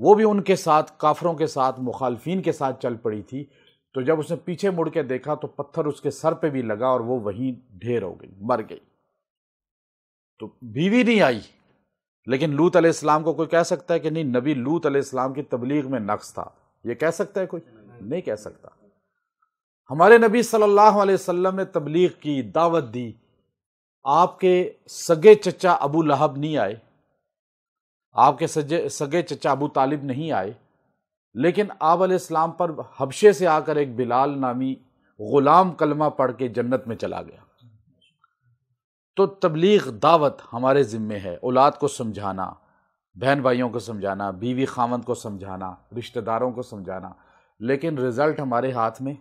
وہ بھی ان کے ساتھ، کافروں کے ساتھ، مخالفین کے ساتھ چل پڑی تھی، تو جب اس نے پیچھے مڑ کے دیکھا تو پتھر اس کے سر پہ بھی لگا اور وہ وہیں ڈھیر ہو گئی، مر گئی۔ تو بیوی نہیں آئی، لیکن لوط علیہ السلام کو کوئی کہہ سکتا ہے کہ نہیں نبی لوط علیہ السلام کی تبلیغ میں نقص تھا؟ یہ کہہ سکتا ہے کوئی؟ نہیں کہہ سکتا۔ ہمارے نبی صلی اللہ علیہ وسلم نے تبلیغ کی، دعوت دی۔ آپ کے سگے چچا ابو لہب نہیں آئے، آپ کے سگے چچا ابو طالب نہیں آئے، لیکن آپ علیہ السلام پر حبشے سے آ کر ایک بلال نامی غلام کلمہ پڑھ کے جنت میں چلا گیا۔ تو تبلیغ، دعوت ہمارے ذمے ہے، اولاد کو سمجھانا، بہن بھائیوں کو سمجھانا، بیوی خاوند کو سمجھانا، رشتہ داروں کو سمجھانا، لیکن رزلٹ ہمارے ہاتھ میں۔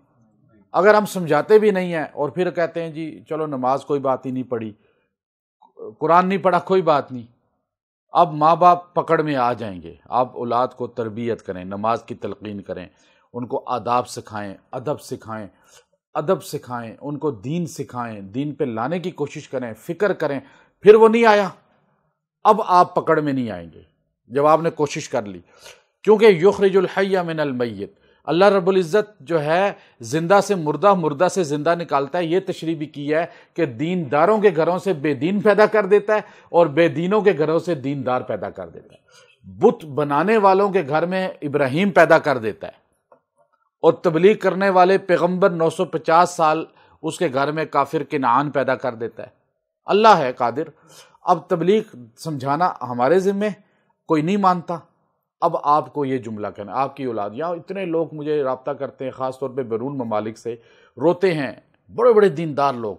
اگر ہم سمجھاتے بھی نہیں ہیں اور پھر کہتے ہیں جی چلو نماز کوئی بات ہی نہیں پڑھی، قرآن نہیں پڑھا، کوئی بات نہیں، اب ماں باپ پکڑ میں آ جائیں گے۔ آپ اولاد کو تربیت کریں، نماز کی تلقین کریں، ان کو آداب سکھائیں، ادب سکھائیں، ان کو دین سکھائیں، دین پہ لانے کی کوشش کریں، فکر کریں۔ پھر وہ نہیں آیا، اب آپ پکڑ میں نہیں آئیں گے جب آپ نے کوشش کر لی، کیونکہ یخرج الحی من المیت، اللہ رب العزت جو ہے زندہ سے مردہ، مردہ سے زندہ نکالتا ہے۔ یہ تشریح بھی کی ہے کہ دینداروں کے گھروں سے بے دین پیدا کر دیتا ہے اور بے دینوں کے گھروں سے دیندار پیدا کر دیتا ہے۔ بت بنانے والوں کے گھر میں ابراہیم پیدا کر دیتا ہے اور تبلیغ کرنے والے پیغمبر 950 سال اس کے گھر میں کافر کنعان پیدا کر دیتا ہے۔ اللہ ہے قادر۔ اب تبلیغ سمجھانا ہمارے ذمہ، کوئی نہیں مانتا، اب آپ کو یہ جملہ کہنا، آپ کی اولاد، یا اتنے لوگ مجھے رابطہ کرتے ہیں خاص طور پہ بیرون ممالک سے، روتے ہیں، بڑے بڑے دیندار لوگ،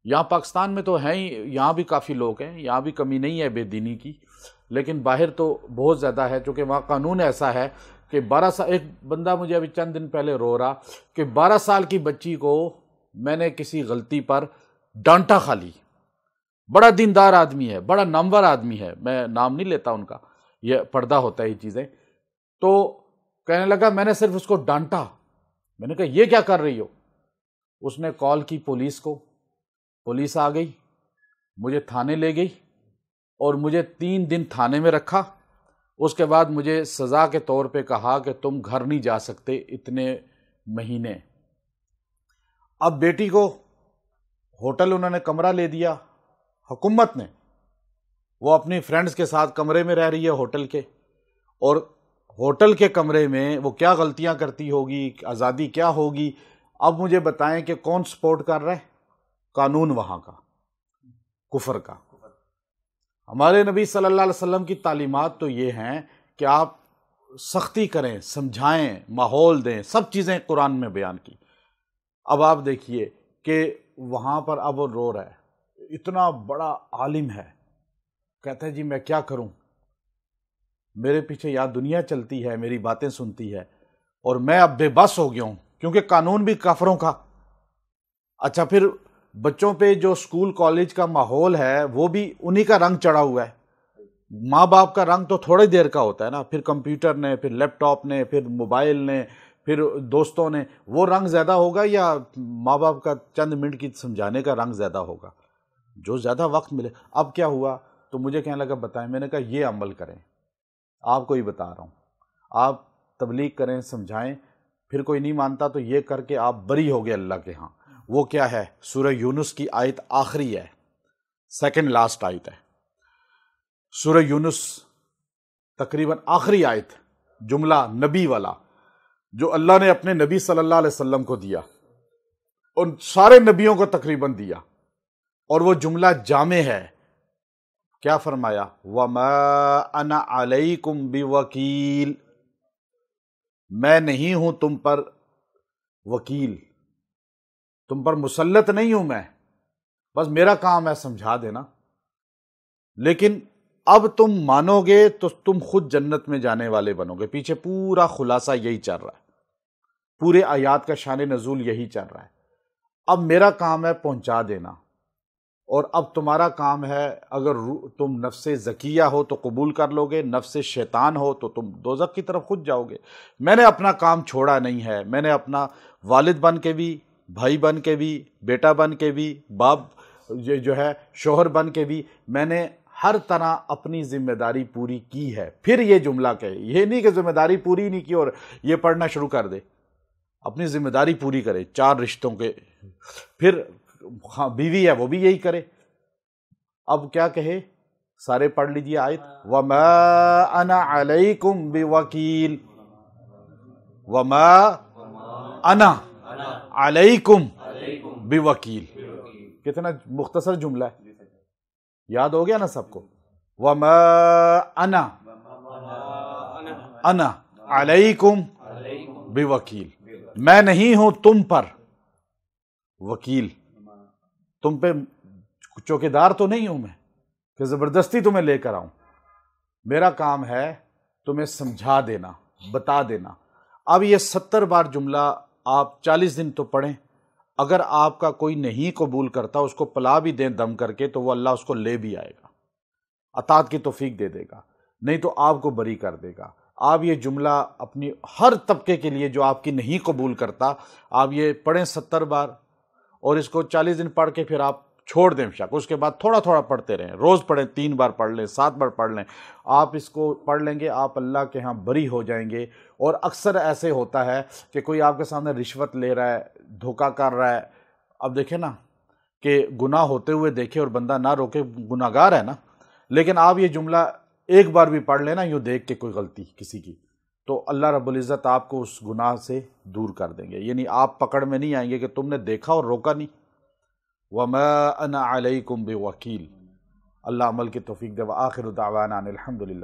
یہاں پاکستان میں تو ہیں ہی، یہاں بھی کافی لوگ ہیں، یہاں بھی کمی نہیں ہے بے دینی کی، لیکن باہر تو بہت زیادہ ہے، چونکہ وہاں قانون ایسا ہے کہ 12 سال، ایک بندہ مجھے ابھی چند دن پہلے رو رہا کہ 12 سال کی بچی کو میں نے کسی غلطی پر ڈانٹا کھا لی، بڑا دیندار آدمی ہے، بڑا نامور آدمی ہے، میں نام نہیں لیتا ان کا، یہ پردہ ہوتا ہے یہ چیزیں، تو کہنے لگا میں نے صرف اس کو ڈانٹا۔ میں نے کہا یہ کیا کر رہی ہو؟ اس نے کال کی پولیس کو، پولیس آ گئی، مجھے تھانے لے گئی اور مجھے 3 دن تھانے میں رکھا۔ اس کے بعد مجھے سزا کے طور پہ کہا کہ تم گھر نہیں جا سکتے اتنے مہینے۔ اب بیٹی کو ہوٹل انہوں نے کمرہ لے دیا، حکومت نے، وہ اپنی فرینڈز کے ساتھ کمرے میں رہ رہی ہے ہوٹل کے، اور ہوٹل کے کمرے میں وہ کیا غلطیاں کرتی ہوگی، آزادی کیا ہوگی۔ اب مجھے بتائیں کہ کون سپورٹ کر رہا ہے؟ قانون وہاں کا، کفر کا۔ ہمارے نبی صلی اللہ علیہ وسلم کی تعلیمات تو یہ ہیں کہ آپ سختی کریں، سمجھائیں، ماحول دیں، سب چیزیں قرآن میں بیان کی۔ اب آپ دیکھیے کہ وہاں پر اب وہ رو رہا ہے، اتنا بڑا عالم ہے، کہتا ہے جی میں کیا کروں، میرے پیچھے یا دنیا چلتی ہے، میری باتیں سنتی ہے، اور میں اب بے بس ہو گیا ہوں، کیونکہ قانون بھی کافروں کا۔ اچھا پھر بچوں پہ جو اسکول کالج کا ماحول ہے وہ بھی انہی کا رنگ چڑھا ہوا ہے۔ ماں باپ کا رنگ تو تھوڑی دیر کا ہوتا ہے نا، پھر کمپیوٹر نے، پھر لیپ ٹاپ نے، پھر موبائل نے، پھر دوستوں نے، وہ رنگ زیادہ ہوگا یا ماں باپ کا چند منٹ کی سمجھانے کا رنگ زیادہ ہوگا؟ جو زیادہ وقت ملے۔ اب کیا ہوا تو مجھے کہنے لگا بتائیں، میں نے کہا یہ عمل کریں، آپ کو ہی بتا رہا ہوں، آپ تبلیغ کریں، سمجھائیں، پھر کوئی نہیں مانتا تو یہ کر کے آپ بری ہو گئے اللہ کے ہاں۔ وہ کیا ہے؟ سورہ یونس کی آیت آخری ہے، سیکنڈ لاسٹ آیت ہے سورہ یونس، تقریباً آخری آیت، جملہ نبی والا جو اللہ نے اپنے نبی صلی اللہ علیہ وسلم کو دیا، ان سارے نبیوں کو تقریباً دیا، اور وہ جملہ جامع ہے۔ کیا فرمایا؟ وَمَا أَنَا عَلَيْكُمْ بِوَكِيلٍ، میں نہیں ہوں تم پر وکیل، تم پر مسلط نہیں ہوں میں، بس میرا کام ہے سمجھا دینا، لیکن اب تم مانو گے تو تم خود جنت میں جانے والے بنو گے۔ پیچھے پورا خلاصہ یہی چل رہا ہے، پورے آیات کا شان نزول یہی چل رہا ہے۔ اب میرا کام ہے پہنچا دینا، اور اب تمہارا کام ہے، اگر تم نفس زکیہ ہو تو قبول کر لو گے، نفس شیطان ہو تو تم دوزخ کی طرف خود جاؤ گے۔ میں نے اپنا کام چھوڑا نہیں ہے، میں نے اپنا والد بن کے بھی، بھائی بن کے بھی، بیٹا بن کے بھی، باپ جو ہے شوہر بن کے بھی، میں نے ہر طرح اپنی ذمہ داری پوری کی ہے، پھر یہ جملہ کہے. یہ نہیں کہ ذمہ داری پوری نہیں کی اور یہ پڑھنا شروع کر دے. اپنی ذمہ داری پوری کرے 4 رشتوں کے، پھر بیوی ہے وہ بھی یہی کرے. اب کیا کہے؟ سارے پڑھ لیجئے آیت. وَمَا أَنَا عَلَيْكُمْ بِوَكِيلٍ وَمَا أَنَا عَلَيْكُمْ بِوَكِيلٍ. کتنا مختصر جملہ ہے، یاد ہو گیا نا سب کو؟ وَمَا أَنَا عَلَيْكُمْ بِوَكِيلٍ. میں نہیں ہوں تم پر وکیل، تم پہ چوکیدار تو نہیں ہوں میں کہ زبردستی تمہیں لے کر آؤں. میرا کام ہے تمہیں سمجھا دینا، بتا دینا. اب یہ 70 بار جملہ آپ 40 دن تو پڑھیں. اگر آپ کا کوئی نہیں قبول کرتا، اس کو پلا بھی دیں دم کر کے، تو وہ اللہ اس کو لے بھی آئے گا، اطاعت کی توفیق دے دے گا، نہیں تو آپ کو بری کر دے گا. آپ یہ جملہ اپنی ہر طبقے کے لیے جو آپ کی نہیں قبول کرتا، آپ یہ پڑھیں 70 بار، اور اس کو 40 دن پڑھ کے پھر آپ چھوڑ دیں شک. اس کے بعد تھوڑا تھوڑا پڑھتے رہیں، روز پڑھیں، 3 بار پڑھ لیں، 7 بار پڑھ لیں. آپ اس کو پڑھ لیں گے، آپ اللہ کے ہاں بری ہو جائیں گے. اور اکثر ایسے ہوتا ہے کہ کوئی آپ کے سامنے رشوت لے رہا ہے، دھوکہ کر رہا ہے. اب دیکھیں نا کہ گناہ ہوتے ہوئے دیکھے اور بندہ نہ روکے، گناہ گار ہے نا. لیکن آپ یہ جملہ ایک بار بھی پڑھ لینا یوں دیکھ کے کوئی غلطی کسی کی، تو اللہ رب العزت آپ کو اس گناہ سے دور کر دیں گے. یعنی آپ پکڑ میں نہیں آئیں گے کہ تم نے دیکھا اور روکا نہیں. وَمَا أَنَا عَلَيْكُمْ بِوَكِيلٍ. اللہ عمل کی توفیق دے. وآخر دعوانا ان الحمدللہ.